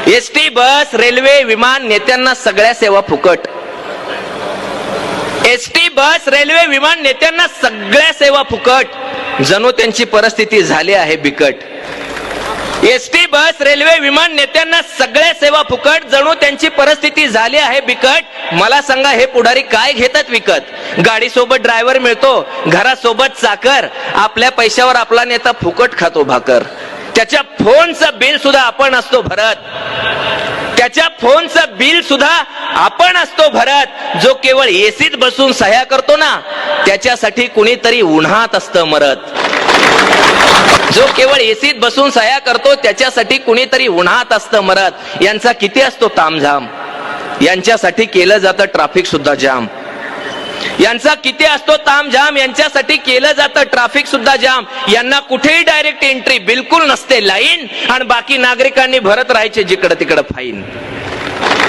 ST, बस, railway, विमान, नेत्यांना सगळ्या सेवा फुकट. एसटी, बस, रेल्वे, विमान, नेत्यांना सगळ्या सेवा फुकट. जणू त्यांची परिस्थिती झाली आहे बिकट. एसटी, बस, रेल्वे, विमान, नेत्यांना सगळ्या सेवा फुकट. जणू त्यांची परिस्थिती झाली आहे बिकट. मला सांगा, हे पुढारी काय घेतात विकत? गाडी सोबत ड्रायव्हर मिळतो, घरासोबत चाकर. आपल्या पैशावर आपला नेता फुकट खातो भाकर. त्याच्या फोनचं बिल सुद्धा आपण असतो भरत. त्याच्या फोनचं बिल सुद्धा आपण असतो भरत. जो केवळ एसीत बसून सह्या करतो ना, त्याच्यासाठी कुणीतरी उन्हात असतं मरत. जो केवळ एसीत बसून सह्या करतो त्याच्यासाठी कुणीतरी उन्हात असतं मरत. यांचा किती असतो तामझाम, यांच्यासाठी केलं जातं ट्रॅफिक सुद्धा जाम. यांचा किती असतो तामझाम, यांच्यासाठी केलं जातं ट्रॅफिक सुद्धा जाम. यांना कुठेही डायरेक्ट एंट्री बिलकुल नसते लाईन, आणि बाकी नागरिकांनी भरत राहायचे जिकडं तिकडं फाईन.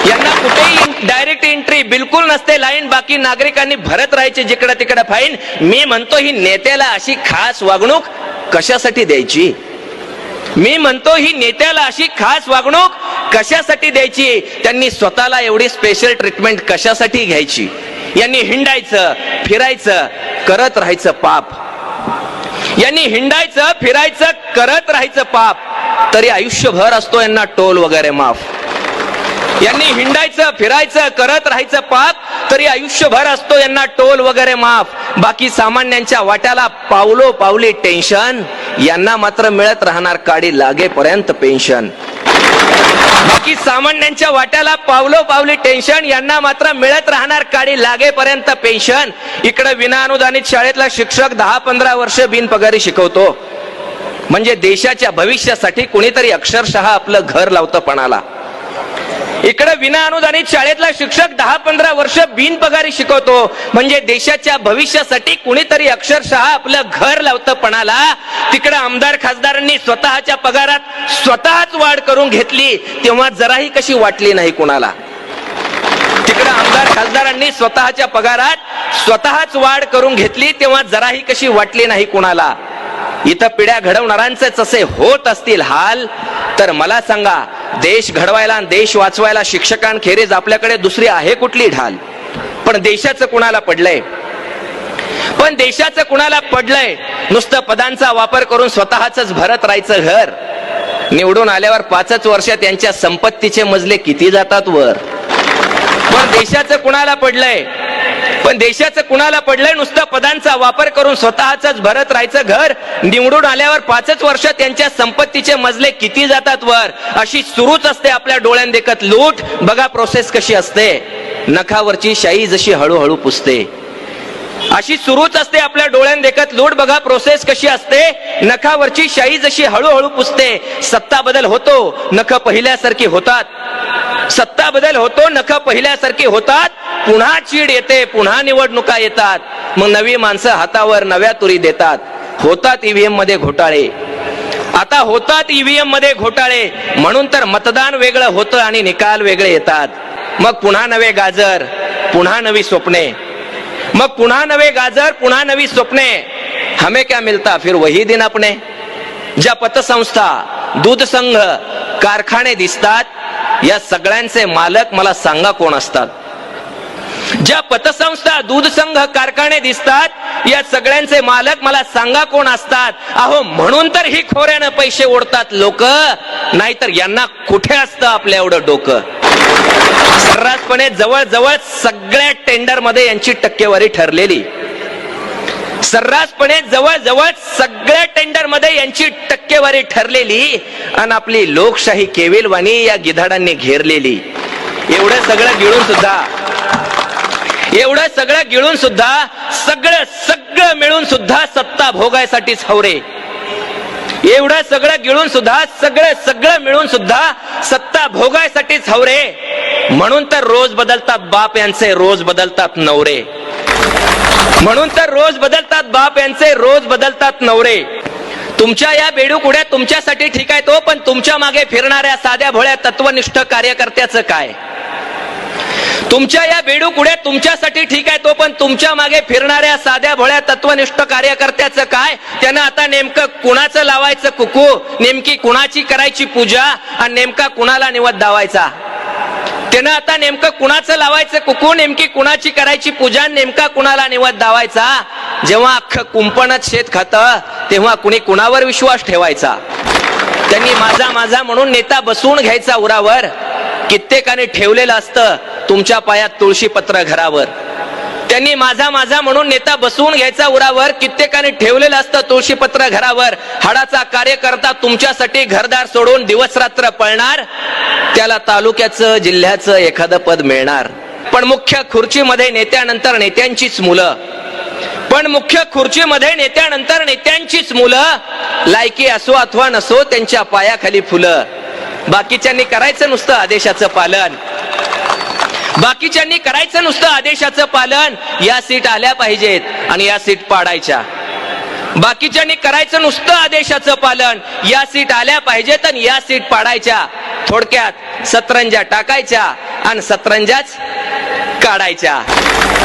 यांना कुठेही डायरेक्ट एंट्री बिलकुल नसते लाईन, बाकी नागरिकांनी भरत राहायचे जिकडं तिकडं फाईन. मी म्हणतो, ही नेत्याला अशी खास वागणूक कशासाठी द्यायची? मी म्हणतो, ही नेत्याला अशी खास वागणूक कशासाठी द्यायची? त्यांनी स्वतःला एवढी स्पेशल ट्रीटमेंट कशासाठी घ्यायची? यांनी हिंडायचं, फिरायचं, करत राहायचं पाप. यांनी हिंडायचं, फिरायचं, करत राहायचं पाप. तरी आयुष्यभर असतो यांना टोल वगैरे माफ. यांनी हिंडायचं, फिरायचं, करत राहायचं पाप. तरी आयुष्यभर असतो यांना टोल वगैरे माफ. बाकी सामान्यांच्या वाट्याला पावलो पावली टेन्शन. यांना मात्र मिळत राहणार काडी लागेपर्यंत पेन्शन. बाकी सामान्यांच्या वाट्याला पावलो पावली टेन्शन. यांना मात्र मिळत राहणार काडी लागेपर्यंत पेन्शन. इकडे विनाअनुदानित शाळेतला शिक्षक 10-15 वर्ष बिनपगारी शिकवतो. म्हणजे देशाच्या भविष्यासाठी कुणीतरी अक्षरशः आपलं घर लावतं पणाला. इकडे विनाअनुदानित शाळेतला शिक्षक 10-15 वर्ष बिनपगारी शिकवतो. म्हणजे देशाच्या भविष्यासाठी कुणीतरी अक्षरशः आपलं घर लावतं पणाला. तिकडे आमदार खासदारांनी स्वतःच्या पगारात स्वतःच वाढ करून घेतली, तेव्हा जराही कशी वाटली नाही कुणाला. तिकडे आमदार खासदारांनी स्वतःच्या पगारात स्वतःच वाढ करून घेतली, तेव्हा जराही कशी वाटली नाही कुणाला. इथं पिढ्या घडवणाऱ्यांचेच असे होत असतील हाल, तर मला सांगा, देश घडवायला आणि देश वाचवायला शिक्षकांखेरीज आपल्याकडे दुसरी आहे कुठली ढाल? पण देशाचं कुणाला पडलंय? पण देशाचं कुणाला पडलंय? नुसतं पदांचा वापर करून स्वतःच भरत राहायचं घर. निवडून आल्यावर 5च वर्षात त्यांच्या संपत्तीचे मजले किती जातात वर. पण देशाचं कुणाला पडलंय? पण देशाचं कुणाला पडलंय? नुसतं पदांचा वापर करून स्वतःच भरत राहायचं घर. निवडून आल्यावर 5च वर्षात त्यांच्या संपत्तीचे मजले किती जातात वर. अशी सुरूच असते आपल्या डोळ्यात देखत लूट. बघा प्रोसेस कशी असते. नखावरची शाई जशी हळूहळू पुसते, अशी सुरूच असते आपल्या डोळ्यात देखत लूट. बघा प्रोसेस कशी असते. नखावरची शाई जशी हळूहळू पुसते. सत्ता बदल होतो, नख पहिल्यासारखी होतात. सत्ता बदल होतो, नख पहिल्यासारखी होतात. पुन्हा चीड येते, पुन्हा निवडणुका येतात. मग नवी माणसं हातावर नव्या तुरी देतात. होतात ईव्हीएम मध्ये घोटाळे. आता होतात ईव्हीएम मध्ये घोटाळे. म्हणून तर मतदान वेगळं होतं आणि निकाल वेगळे येतात. मग पुन्हा नवे गाजर, पुन्हा नवी स्वप्ने. मग पुन्हा नवे गाजर, पुन्हा नवी स्वप्ने. हमें क्या मिलता फिर वही दिन अपने. ज्या पतसंस्था, दूध संघ, कारखाने दिसतात, या सगळ्यांचे मालक मला सांगा कोण असतात? ज्या पतसंस्था, दूध संघ, कारखाने दिसतात, या सगळ्यांचे मालक मला सांगा कोण असतात? अहो, म्हणून तर ही खोऱ्यानं पैसे ओढतात लोक. नाहीतर यांना कुठे असतं आपल्या एवढं डोकं. सर्रासपणे जवळजवळ सगळ्या टेंडर मध्ये यांची टक्केवारी ठरलेली. सर्रासपणे जवळजवळ सगळ्या टेंडर मध्ये यांची टक्केवारी ठरलेली. आणि आपली लोकशाही केविलवाणी या गिधाडांनी घेरलेली. एवढं सगळं गिळून सुद्धा, एवढं सगळं गिळून सुद्धा, सगळं सगळं मिळून सुद्धा सत्ता भोगायसाठीच हवरे. एवढं सगळं गिळून सुद्धा, सगळं सगळं मिळून सुद्धा सत्ता भोगायसाठीच हवरे. म्हणून तर रोज बदलतात बाप यांचे, रोज बदलतात नवरे. म्हणून तर रोज बदलतात बाप यांचे, रोज बदलतात नवरे. तुमच्या या बेडूकुड्या तुमच्यासाठी ठीक आहे तो, पण तुमच्या मागे फिरणाऱ्या साध्या भोळ्या तत्वनिष्ठ कार्यकर्त्याचं काय? तुमच्या या बेडूकुड्या तुमच्यासाठी ठीक आहे, तो पण तुमच्या मागे फिरणाऱ्या साध्या भोळ्या तत्वनिष्ठ कार्यकर्त्याचं काय? त्यानं आता नेमकं कुणाचं लावायचं कुकू, नेमकी कुणाची करायची पूजा आणि नेमका कुणाला निवद दावायचा? त्यानं आता नेमकं कुणाचं लावायचं कुकू, नेमकी कुणाची करायची पूजा, नेमका कुणाला निवद दावायचा? जेव्हा अख्खं कुंपणच शेत खातं तेव्हा कुणी कुणावर विश्वास ठेवायचा? त्यांनी माझा माझा म्हणून नेता बसवून घ्यायचा उरावर. कित्येकाने ठेवलेलं असतं तुमच्या पायात तुळशीपत्र घरावर. त्यांनी माझा माझा म्हणून नेता बसवून घ्यायचा उरावर. कित्येकाने ठेवलेलं असतं तुळशीपत्र घरावर. हाडाचा कार्यकर्ता तुमच्यासाठी घरदार सोडून दिवस रात्र पळणार, त्याला तालुक्याचं जिल्ह्याचं एखादं पद मिळणार. पण मुख्य खुर्चीमध्ये नेत्यानंतर नेत्यांचीच मुलं, पण मुख्य खुर्चीमध्ये नेत्यानंतर नेत्यांचीच मुलं. लायकी असो अथवा नसो त्यांच्या पायाखाली फुलं. बाकीच्यांनी करायचं नुसतं आदेशाचं पालन, बाकीच्यांनी करायचं नुसतं आदेशाचं पालन. या सीट आल्या पाहिजेत आणि या सीट पाडायच्या. बाकीच्यांनी करायचं नुसतं आदेशाचं पालन, या सीट आल्या पाहिजेत आणि या सीट पाडायच्या. थोडक्यात सतरंजा टाकायच्या आणि सतरंजाच काढायच्या.